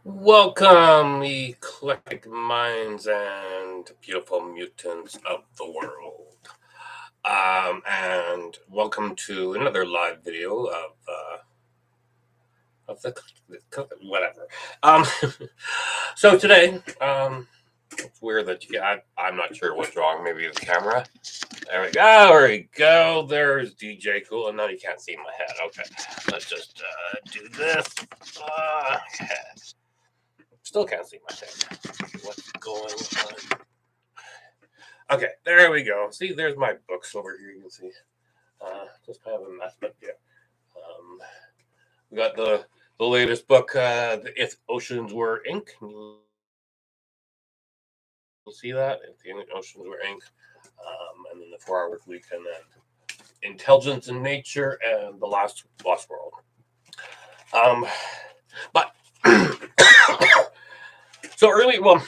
Welcome, eclectic minds and beautiful mutants of the world. And welcome to another live video of the whatever. Um, so today, it's weird that I'm not sure what's wrong. Maybe the camera. There we go. There we go. There's DJ Cool, and now you can't see my head. Okay, let's just do this. Okay. Still can't see my head. What's going on? Okay, there we go. See, there's my books over here. You can see. Just kind of a mess, but yeah. We got the latest book, If Oceans Were Ink. You see that? If the Oceans Were Ink. And then the 4-Hour Work Week, and then Intelligence in Nature, and The Lost World. But so early, well,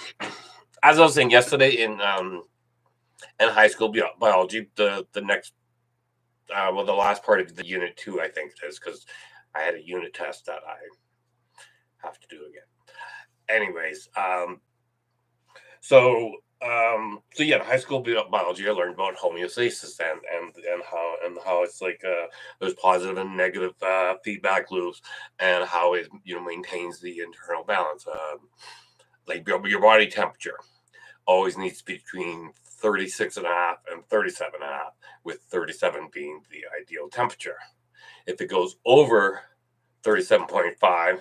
as I was saying yesterday in high school biology, the next the last part of the unit 2, I think it is, because I had a unit test that I have to do again. Anyways, so yeah, high school biology, I learned about homeostasis and how it's like there's positive and negative feedback loops, and how it maintains the internal balance. Like your body temperature always needs to be between 36.5 and 37.5, with 37 being the ideal temperature. If it goes over 37.5,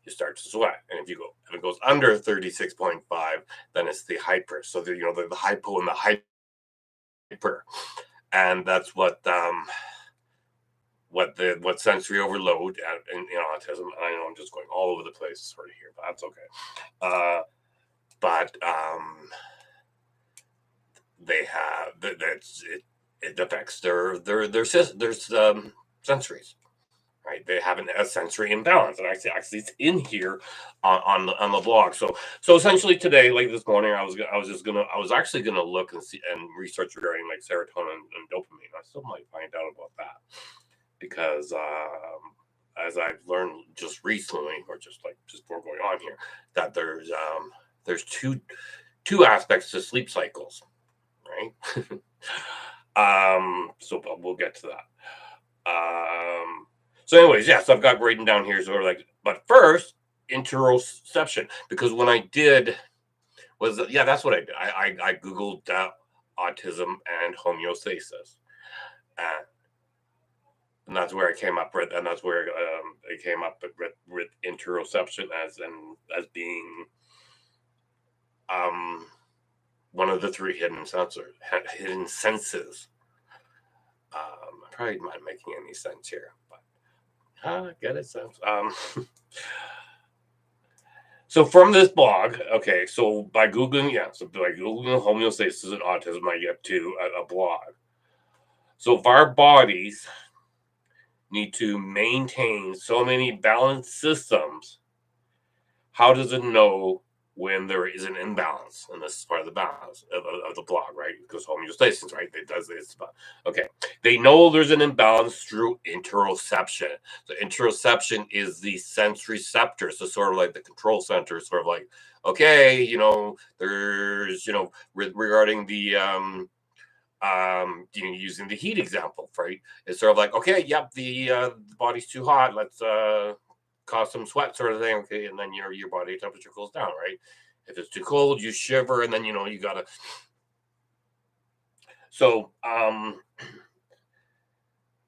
you start to sweat, and if it goes under 36.5, then it's the hyper. So the hypo and the hyper, and that's what sensory overload and autism. I know I'm just going all over the place sort of here, but that's okay. But they have it affects their sensories. Right, they have a sensory imbalance, and actually it's in here on the blog. So essentially today, like this morning, I was actually gonna look and see and research regarding like serotonin and dopamine. I still might find out about that because as I've learned just recently, or just before going on here, that there's two aspects to sleep cycles, right? So we'll get to that. So, anyways, yeah. So I've got written down here, sort of like, but first, interoception, because when I did that's what I did. I googled autism and homeostasis, and that's where I came up with, and that's where it came up with interoception as being one of the 3 hidden senses. I probably not making any sense here, but get it sense. So from this blog, okay, so by googling homeostasis and autism, I get to a blog. So if our bodies need to maintain so many balanced systems, how does it know when there is an imbalance? And this is part of the balance of the blog, right? Because homeostasis, right? It does this. Okay. They know there's an imbalance through interoception. So interoception is the sense receptor. So sort of like the control center, sort of like, okay, there's, regarding the using the heat example, right? It's sort of like, okay, yep, the body's too hot. Let's cause some sweat, sort of thing. Okay, and then your body temperature cools down, right? If it's too cold, you shiver, and then you gotta. So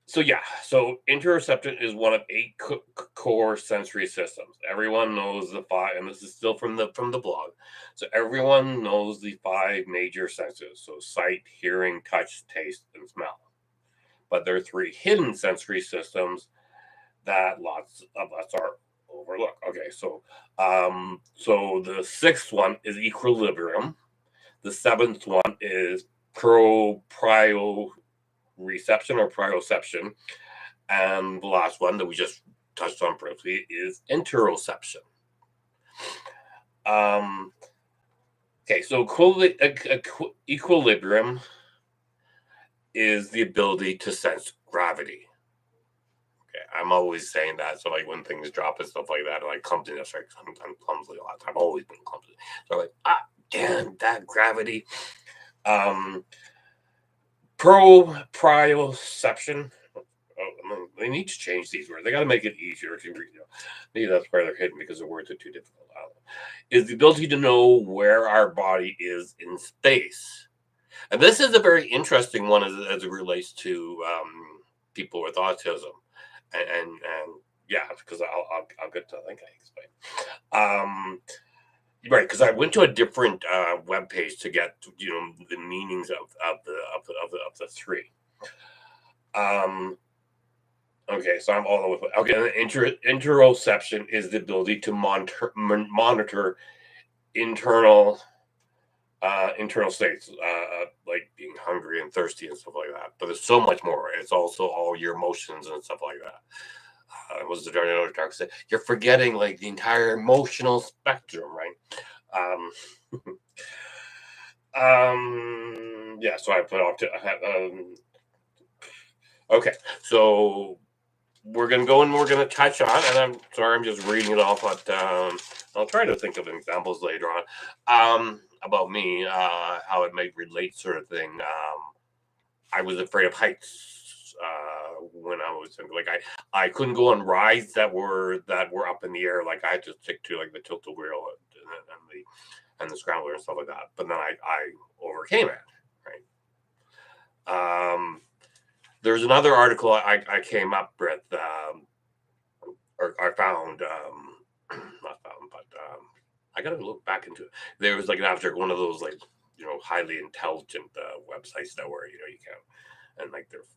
so interoception is one of 8 core sensory systems. Everyone knows the 5, and this is still from the blog. So everyone knows the 5 major senses: so sight, hearing, touch, taste, and smell. But there are 3 hidden sensory systems that lots of us are overlook. Okay, so the 6th one is equilibrium. The 7th one is proprioception or proprioception, and the last one that we just touched on briefly is interoception. Okay, so equilibrium is the ability to sense gravity. Okay, I'm always saying that. So like when things drop and stuff like that, like clumsiness, right? I'm clumsy a lot. I've always been clumsy. So like, damn, that gravity. Um, Proprioception. Oh, they need to change these words. They got to make it easier to read. Maybe that's where they're hidden because the words are too difficult. Is the ability to know where our body is in space. And this is a very interesting one as it relates to people with autism, and yeah, because I'll get to, I think I explained. Right, because I went to a different web page to get the meanings of the three. Okay, so I'm all over. Okay, interoception is the ability to monitor internal internal states, like being hungry and thirsty and stuff like that. But there's so much more. It's also all your emotions and stuff like that. Was the dark side? You're forgetting like the entire emotional spectrum, right? Um, yeah. So I put off to. Okay, so we're gonna go and we're gonna touch on, and I'm sorry, I'm just reading it off, but I'll try to think of examples later on about me, how it might relate, sort of thing. I was afraid of heights when I was like I couldn't go on rides that were up in the air. Like I had to stick to like the tilt-a-wheel and the scrambler and stuff like that. But then I overcame it, right? There's another article I came up with, or I found, not found, but I gotta look back into it. There was like an after one of those like highly intelligent websites that were you can, and like there's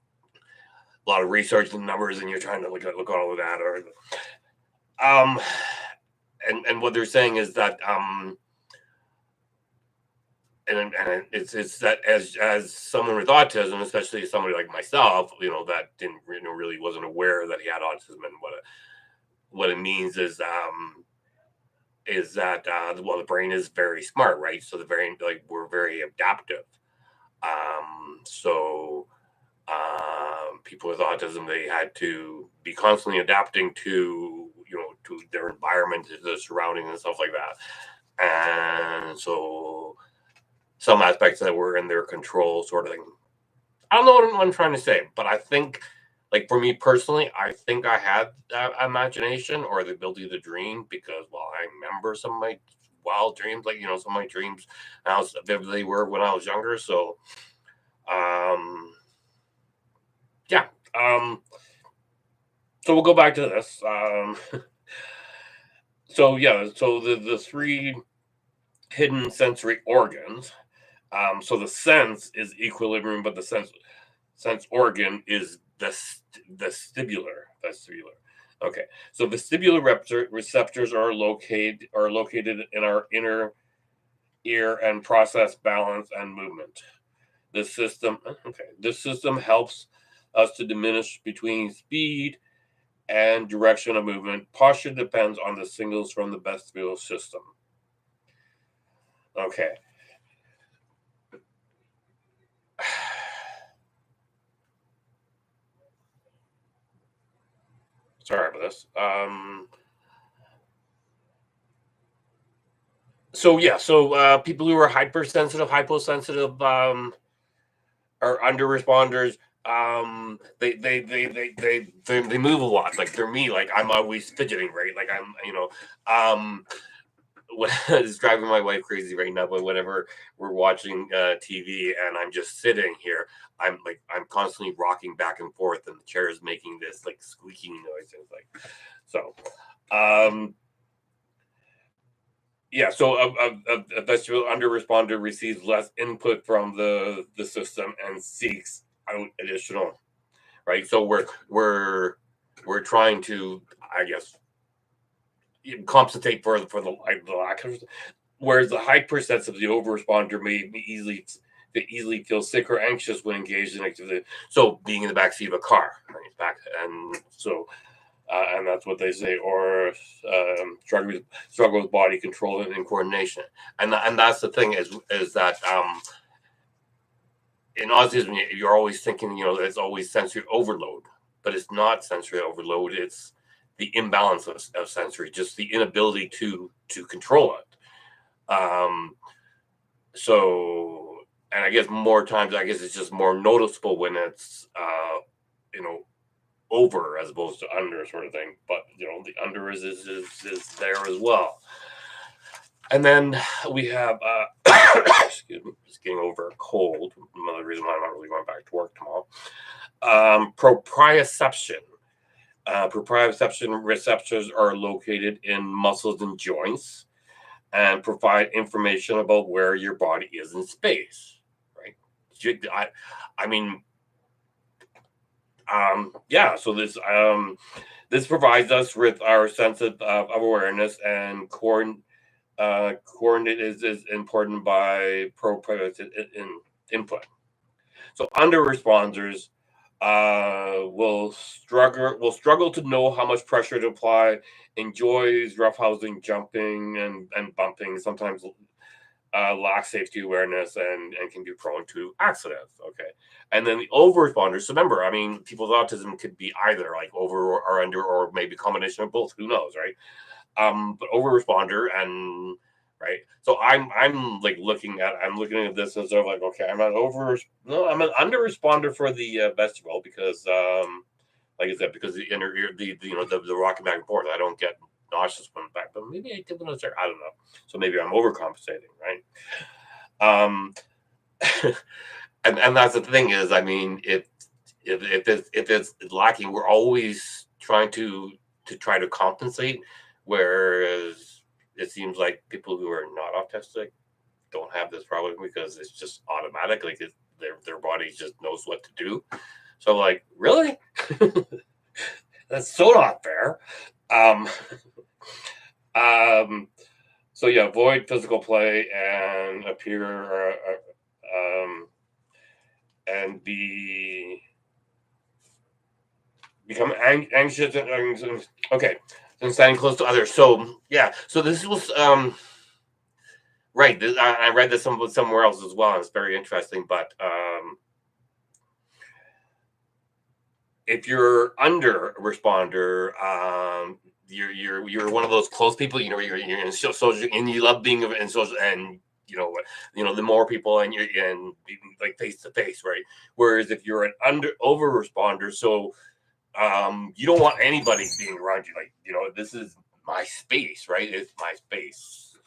a lot of research and numbers, and you're trying to look at all of that, or um, and what they're saying is that and it's that as someone with autism, especially somebody like myself, that didn't really wasn't aware that he had autism, and what it means is that well, the brain is very smart, right? So the brain, like, we're very adaptive. So people with autism, they had to be constantly adapting to to their environment, to the surroundings and stuff like that, and so some aspects that were in their control, sort of thing. I don't know what I'm trying to say, but I think, like for me personally, I think I had that imagination or the ability to dream because, well, I remember some of my wild dreams, like some of my dreams, how vivid they were when I was younger. So, um, yeah. So we'll go back to this. So yeah. So the three hidden sensory organs. So the sense is equilibrium, but the sense organ is the vestibular. Okay, so vestibular receptors are located in our inner ear and process balance and movement. This system helps us to diminish between speed and direction of movement. Posture depends on the signals from the vestibular system. Okay. Sorry about this. So yeah, so people who are hypersensitive, hyposensitive, or under responders, they move a lot. Like they're me. Like I'm always fidgeting, right? Like I'm, what is driving my wife crazy right now. But whenever we're watching TV and I'm just sitting here, I'm constantly rocking back and forth, and the chair is making this like squeaking noise. And it's like so. Um, Yeah, so a vestibular underresponder receives less input from the system and seeks out additional, right? So we're trying to, I guess, compensate for the lack of, whereas the hypersensitive, the overresponder may be easily feel sick or anxious when engaged in activity. So being in the backseat of a car, right? Back and so and that's what they say, or struggle with body control and coordination. And that's the thing is that in autism you're always thinking, there's always sensory overload, but it's not sensory overload. It's the imbalance of sensory, just the inability to control it. So, and I guess more times, I guess it's just more noticeable when it's you know, over as opposed to under, sort of thing. But you know, the under is there as well. And then we have excuse me, just getting over a cold. Another reason why I'm not really going back to work tomorrow. Proprioception. Proprioception receptors are located in muscles and joints and provide information about where your body is in space. Right? I mean, yeah. So this provides us with our sense of awareness, and coordinate is important by proprioceptive input. So under responders will struggle to know how much pressure to apply, enjoys roughhousing, jumping, and bumping, sometimes lack safety awareness, and can be prone to accidents. Okay. And then the over responders. So remember, I mean, people's autism could be either like over or under, or maybe a combination of both. Who knows, right? But over responder, and right. So I'm like I'm looking at this and sort of like, okay, I'm an under responder for the vestibule, because like I said, because the inner ear, the rocking back and forth, I don't get nauseous when back, but maybe I did when I was there. I don't know. So maybe I'm overcompensating, right? And that's the thing is, I mean, if it's lacking, we're always trying to try to compensate, whereas it seems like people who are not autistic don't have this problem because it's just automatic, like their body just knows what to do. So like, really? That's so not fair. Um, so yeah, avoid physical play and appear and become anxious and okay, and standing close to others. So yeah, so this was right. I read this somewhere else as well, and it's very interesting. But if you're under responder, you're one of those close people. You know, you're in social, and you love being in social, and the more people, and like face to face, right? Whereas if you're an over responder, so you don't want anybody being around you. Like, this is my space, right? It's my space,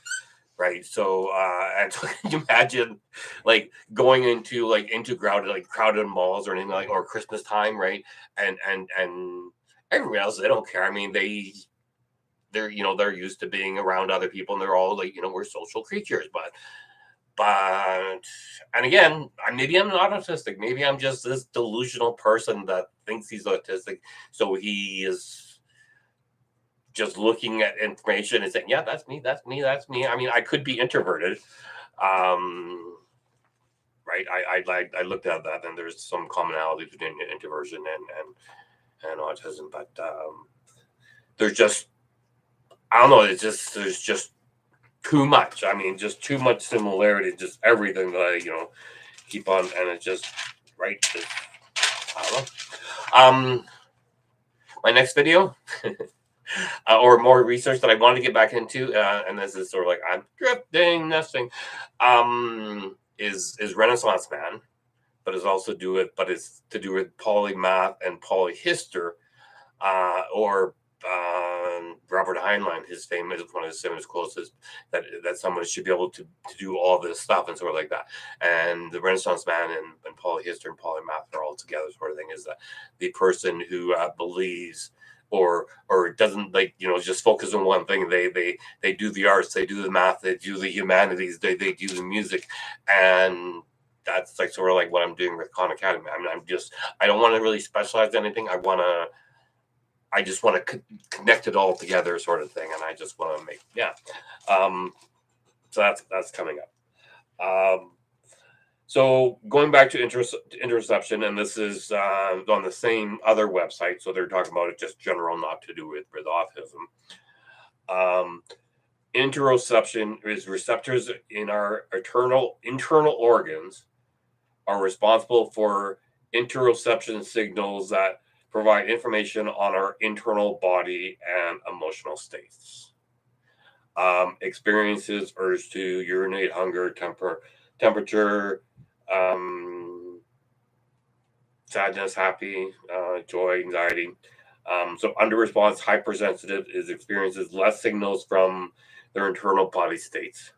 right? So, and so can you imagine like going into crowded malls or anything, like, or Christmas time, right? And everybody else, they don't care. I mean, they're used to being around other people, and they're all like, we're social creatures, but and again, maybe I'm not autistic. Maybe I'm just this delusional person that thinks he's autistic. So he is just looking at information and saying, "Yeah, that's me. That's me. That's me." I mean, I could be introverted, right? I looked at that, and there's some commonalities between introversion and autism, but there's just, I don't know. There's just too much. I mean, just too much similarity. Just everything that I keep on, and it's just right. I don't know. My next video, or more research that I wanted to get back into, and this is sort of like I'm drifting, nesting, is Renaissance Man, but it's also it's to do with polymath and polyhistor, or Robert Heinlein, one of his famous quotes is that someone should be able to do all this stuff and sort of like that. And the Renaissance Man and polyhistor and polymath are all together, sort of thing, is that the person who believes or doesn't, like, just focus on one thing. They do the arts, they do the math, they do the humanities, they do the music, and that's like sort of like what I'm doing with Khan Academy. I mean, I don't want to really specialize in anything. I just want to connect it all together, sort of thing, and I just want to make so that's coming up. So going back to interception, and this is on the same other website, so they're talking about it just general, not to do with autism. Interoception is receptors in our internal organs are responsible for interoception signals that provide information on our internal body and emotional states. Experiences, urge to urinate, hunger, temperature, sadness, happy, joy, anxiety. So under response, hypersensitive is experiences less signals from their internal body states.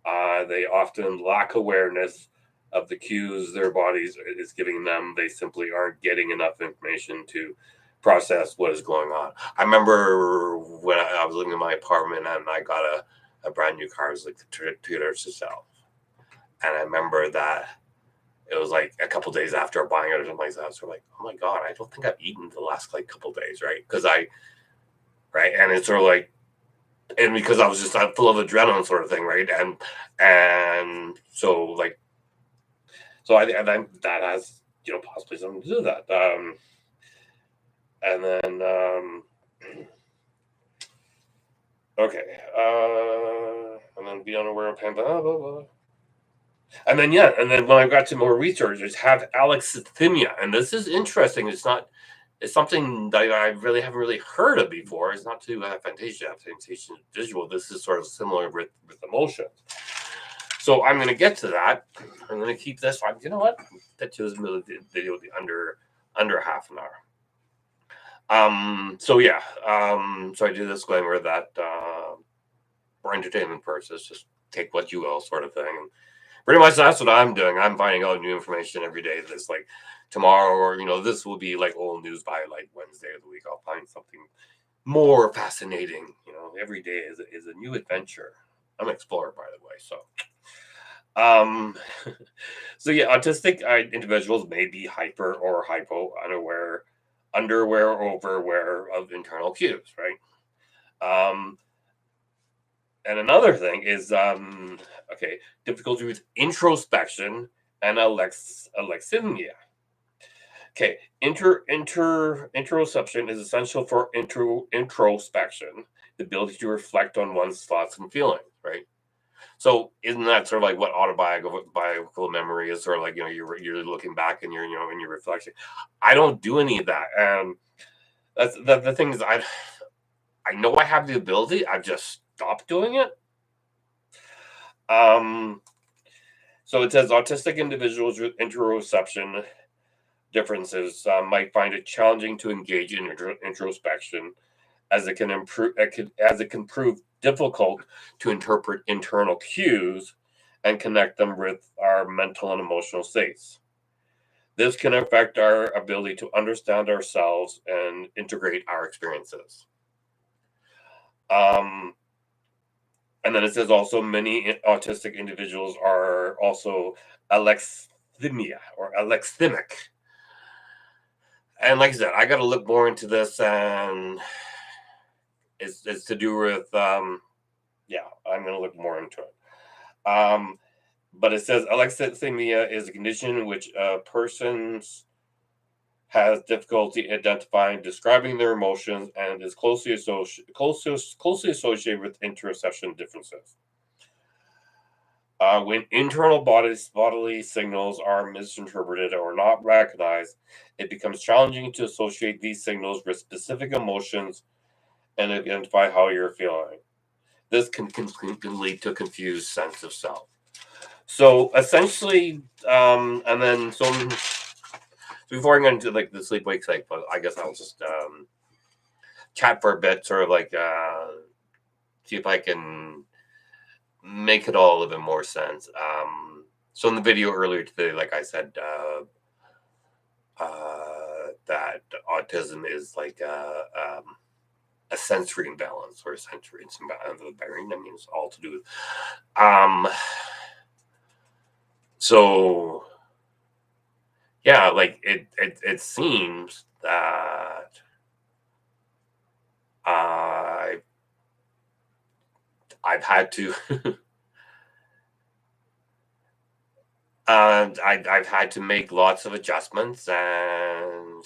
They often lack awareness of the cues their bodies is giving them. They simply aren't getting enough information to process what is going on. I remember when I was living in my apartment and I got a brand new car. It was like the Toyota Cell. And I remember that it was like a couple days after buying it or something like that. So like, oh my God, I don't think I've eaten the last like couple days, right? Right. And it's sort of like, and because I was just full of adrenaline sort of thing, right? And so like, so I that has, possibly something to do with that. And then, okay. And then be unaware of blah, blah, blah. And then, and then when I got to more researchers have alexithymia, and this is interesting. It's something that I really haven't really heard of before. It's not too aphantasia visual. This is sort of similar with emotions. So I'm going to get to that. I'm going to keep this. You know what? That shows the video will be under half an hour. So yeah. So I do this disclaimer that for entertainment purposes, just take what you will, sort of thing. Pretty much that's what I'm doing. I'm finding out new information every day. This like tomorrow, or this will be like old news by like Wednesday of the week. I'll find something more fascinating. Every day is a new adventure. I'm an explorer, by the way. So yeah, autistic individuals may be hyper or hypo, unaware, underaware, or overaware of internal cues, right? And another thing is, difficulty with introspection and alexithymia. Okay, interoception is essential for introspection, the ability to reflect on one's thoughts and feelings, right? So isn't that sort of like what autobiographical memory is? Sort of like you're looking back and you're in your reflection. I don't do any of that, and that's the thing is I know I have the ability. I've just stopped doing it. So it says autistic individuals with interoception differences might find it challenging to engage in introspection, as it can prove difficult to interpret internal cues and connect them with our mental and emotional states. This can affect our ability to understand ourselves and integrate our experiences. And then it says also many autistic individuals are also alexithymia or alexithymic. And like I said, I got to look more into this, and it's to do with, I'm going to look more into it. But it says alexithymia is a condition in which a person has difficulty identifying, describing their emotions, and is closely associated with interoception differences. When internal bodily signals are misinterpreted or not recognized, it becomes challenging to associate these signals with specific emotions and identify how you're feeling. This can lead to a confused sense of self. So essentially, and then so before I get into like the sleep wake cycle, I guess I'll just chat for a bit, sort of like see if I can make it all a little bit more sense. So in the video earlier today, like I said, that autism is like a sensory imbalance or a sensory imbalance of the brain. I mean, it's all to do with. So yeah, like it seems that I've had to I've had to make lots of adjustments, and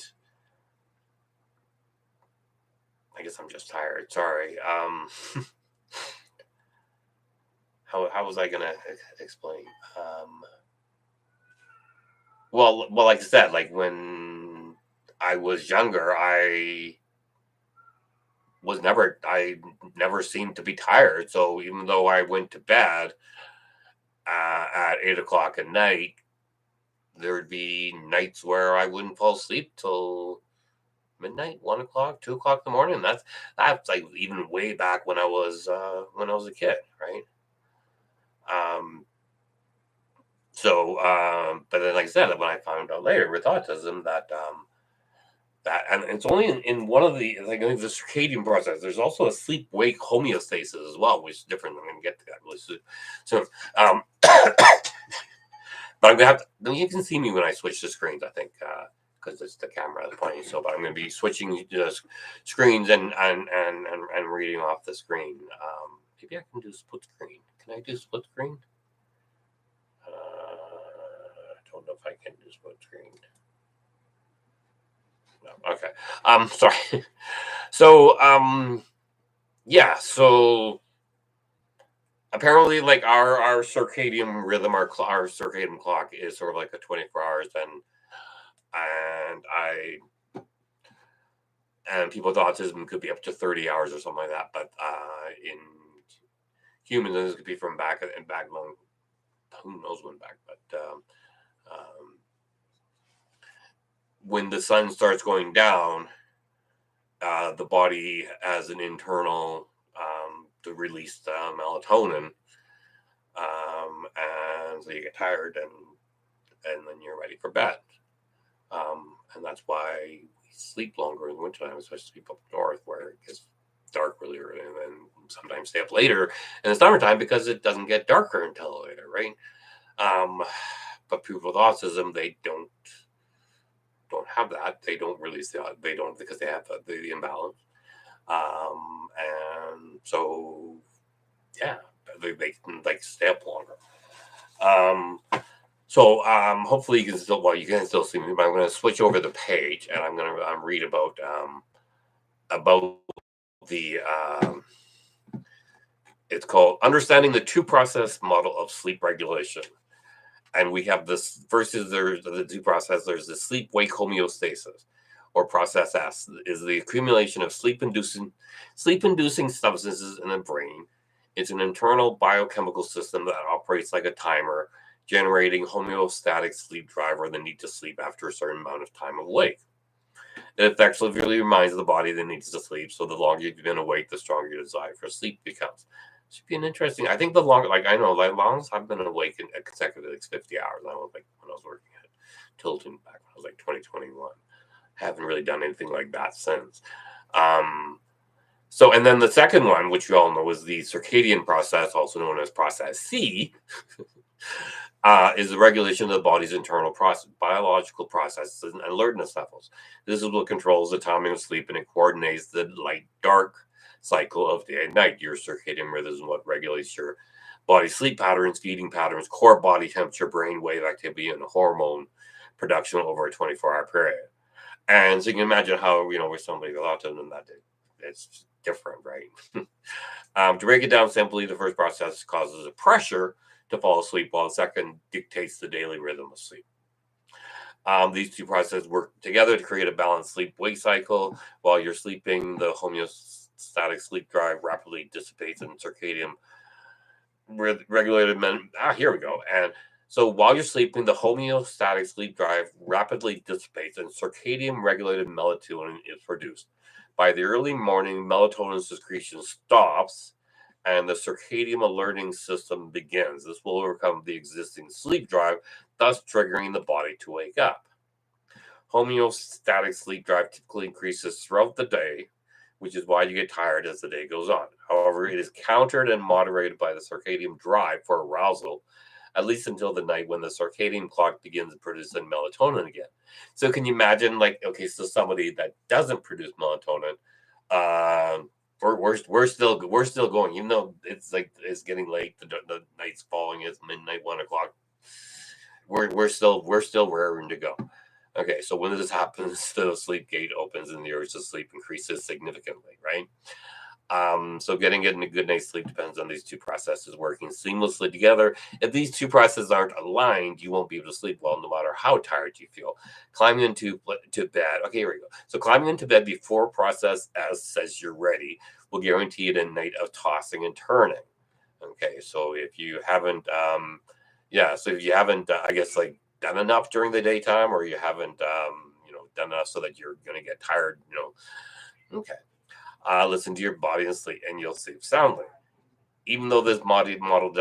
I guess I'm just tired. Sorry. How was I gonna explain? Well, like I said, like when I was younger, I never seemed to be tired. So even though I went to bed at 8 o'clock at night, there'd be nights where I wouldn't fall asleep till midnight, 1 o'clock, 2 o'clock in the morning. That's like even way back when I was a kid, right? But then, like I said, when I found out later with autism and it's only in one of the, like, the circadian process. There's also a sleep wake homeostasis as well, which is different. I'm going to get to that really soon. But I'm gonna have to, you can see me when I switch the screens, I think, because it's the camera that's playing. So, but I'm going to be switching screens and reading off the screen. Maybe I can do split screen. Can I do split screen? I don't know if I can do split screen. No. Okay. Sorry. So, yeah. So apparently, like our circadian rhythm, our circadian clock is sort of like a 24 hours, and people with autism could be up to 30 hours or something like that. But in humans, this could be from back long, who knows when back. But when the sun starts going down, the body has an internal to release melatonin, and so you get tired, and then you're ready for bed. And that's why we sleep longer in the wintertime, especially people up north where it gets dark really early, and then sometimes stay up later in the summertime because it doesn't get darker until later, right? But people with autism, they don't have that. They don't release they don't, because they have the imbalance. And so, yeah, they can like stay up longer. So hopefully you can still see me, but I'm going to switch over the page and I'm going to read about the it's called Understanding the Two-Process Model of Sleep Regulation. And we have this versus there's the two process. There's the sleep-wake homeostasis, or process S, is the accumulation of sleep-inducing substances in the brain. It's an internal biochemical system that operates like a timer, generating homeostatic sleep drive, or the need to sleep after a certain amount of time awake. It effectively reminds the body that it needs to sleep. So the longer you've been awake, the stronger your desire for sleep becomes. Should be an interesting. I think the longer, like I know, like longest I've been awake in consecutively like 50 hours. I was like when I was working at Tilton back when I was like 2021. Haven't really done anything like that since. So, and then the second one, which you all know, is the circadian process, also known as process C, is the regulation of the body's internal biological processes and alertness levels. This is what controls the timing of sleep, and it coordinates the light-dark cycle of day and night. Your circadian rhythm is what regulates your body sleep patterns, feeding patterns, core body temperature, brain wave activity, and hormone production over a 24-hour period. And so you can imagine how, with somebody with autism, that it's different, right? To break it down simply, the first process causes a pressure to fall asleep, while the second dictates the daily rhythm of sleep. These two processes work together to create a balanced sleep-wake cycle. While you're sleeping, the homeostatic sleep drive rapidly dissipates, and circadian regulated here we go. And so while you're sleeping, the homeostatic sleep drive rapidly dissipates, and circadian regulated melatonin is produced. By the early morning, melatonin secretion stops, and the circadian alerting system begins. This will overcome the existing sleep drive, thus triggering the body to wake up. Homeostatic sleep drive typically increases throughout the day, which is why you get tired as the day goes on. However, it is countered and moderated by the circadian drive for arousal, at least until the night when the circadian clock begins producing melatonin again. So can you imagine, like, okay, so somebody that doesn't produce melatonin, we're still going, even though it's getting late, the night's falling, it's midnight, 1 o'clock. We're still raring to go. Okay, so when this happens, the sleep gate opens and the urge to sleep increases significantly, right? So getting a good night's sleep depends on these two processes working seamlessly together. If these two processes aren't aligned, you won't be able to sleep well, no matter how tired you feel. Climbing into to bed. Okay, here we go. So climbing into bed before process as says you're ready will guarantee you a night of tossing and turning. Okay, so if you haven't, so if you haven't, I guess like done enough during the daytime, or you haven't, done enough so that you're going to get tired, okay. Listen to your body and sleep, and you'll sleep soundly. Even though this model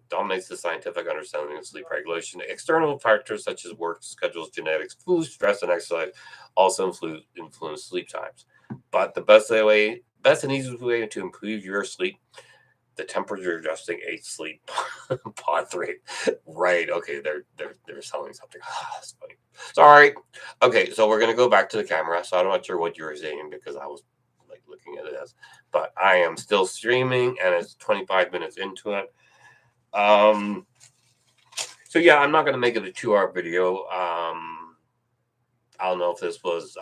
dominates the scientific understanding of sleep regulation, external factors such as work schedules, genetics, food, stress, and exercise also influence sleep times. But the best and easiest way to improve your sleep, the temperature adjusting 8 sleep pod 3. Right. Okay. They're selling something. That's funny. Sorry. Okay. So we're going to go back to the camera. So I'm not sure what you were saying because I was like looking at it as, but I am still streaming and it's 25 minutes into it. So yeah, I'm not going to make it a 2-hour video. I don't know if this was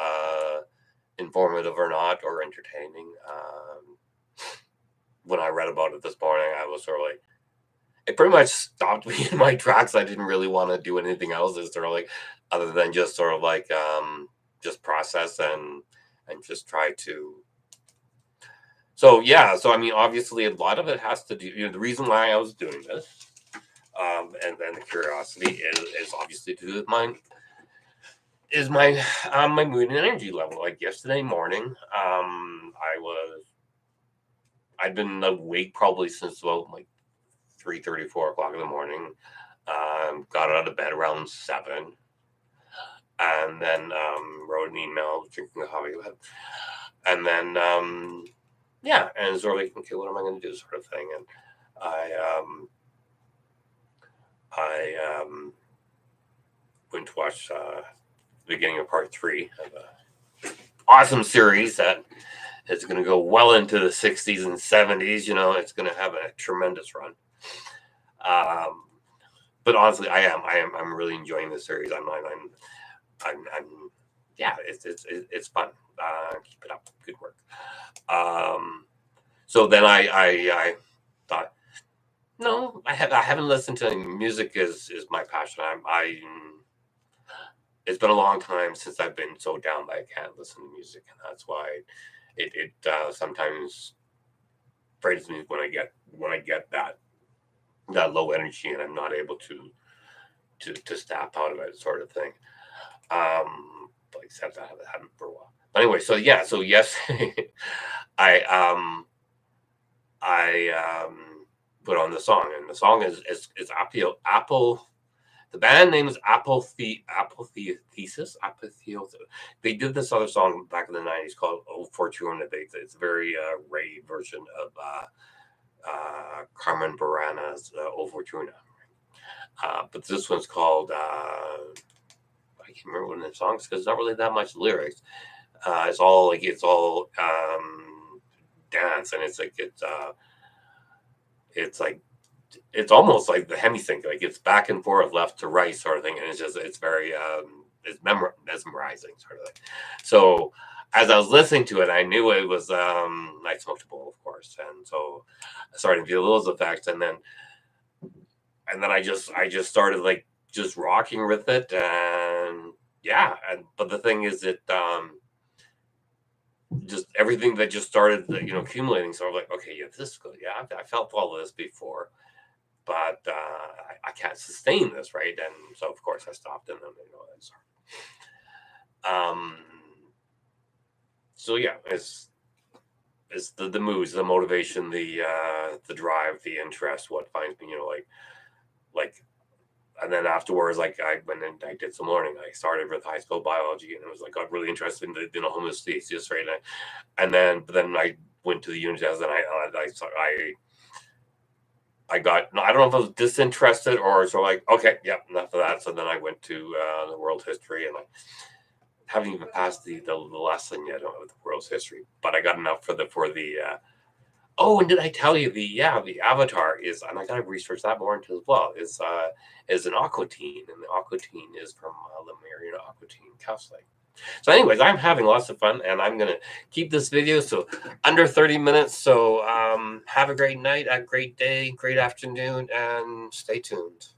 informative or not, or entertaining. When I read about it this morning, I was sort of like, it pretty much stopped me in my tracks. I didn't really want to do anything else. It's sort of like, other than just sort of like, just process and just try to. So yeah, so I mean, obviously, a lot of it has to do. The reason why I was doing this, and then the curiosity is obviously to do with mine. Is my my mood and energy level. Like yesterday morning, I'd been awake probably since about like 3:30, 4 o'clock in the morning. Got out of bed around 7, and then wrote an email, drinking a coffee, and then and sort of like, okay, what am I going to do, sort of thing. And I went to watch the beginning of part 3 of a awesome series that is going to go well into the 60s and 70s. It's going to have a tremendous run. But honestly, I'm really enjoying this series. Yeah, it's fun. Keep it up. Good work. So then I thought, no, I haven't listened to any music. Is my passion. It's been a long time since I've been so down that I can't listen to music, and that's why it sometimes frightens me when I get that low energy and I'm not able to snap out of it, sort of thing. Like I said, that haven't happened for a while. But anyway, so yeah, so yes, I put on the song, and the song is Apple. The band name is Apotheosis. They did this other song back in the 90s called "Oh Fortuna." It's a very rave version of Carmen Burana's "Oh Fortuna." But this one's called I can't remember one of the songs because it's not really that much lyrics. It's all dance, and it's almost like the hemisync, like it's back and forth, left to right, sort of thing, and it's very it's mesmerizing, sort of thing. So as I was listening to it, I knew it was I smoked a bowl, of course, and so I started to feel those effects, and then I just started like just rocking with it, and yeah, but the thing is that just everything that just started accumulating. So I was like, okay, yeah, this is good. Yeah, I felt all of this before, but I can't sustain this, right? And so of course I stopped, and then that's so yeah, it's the moods, the motivation, the drive, the interest, what finds me, like and then afterwards, like I went and I did some learning. I started with high school biology, and it was like got really interested in the homeostasis, right? And then I went to the Unitest, and I got, I don't know if I was disinterested or so, like, okay, yep, enough of that. So then I went to the world history, and I haven't even passed the lesson yet of the world's history, but I got enough for the oh, and did I tell you the Avatar is, and I gotta research that more into as well, is an aquatine, and the aquatine is from Lemurian Aquatine Calcite. So anyways, I'm having lots of fun, and I'm going to keep this video so under 30 minutes. So have a great night, a great day, great afternoon, and stay tuned.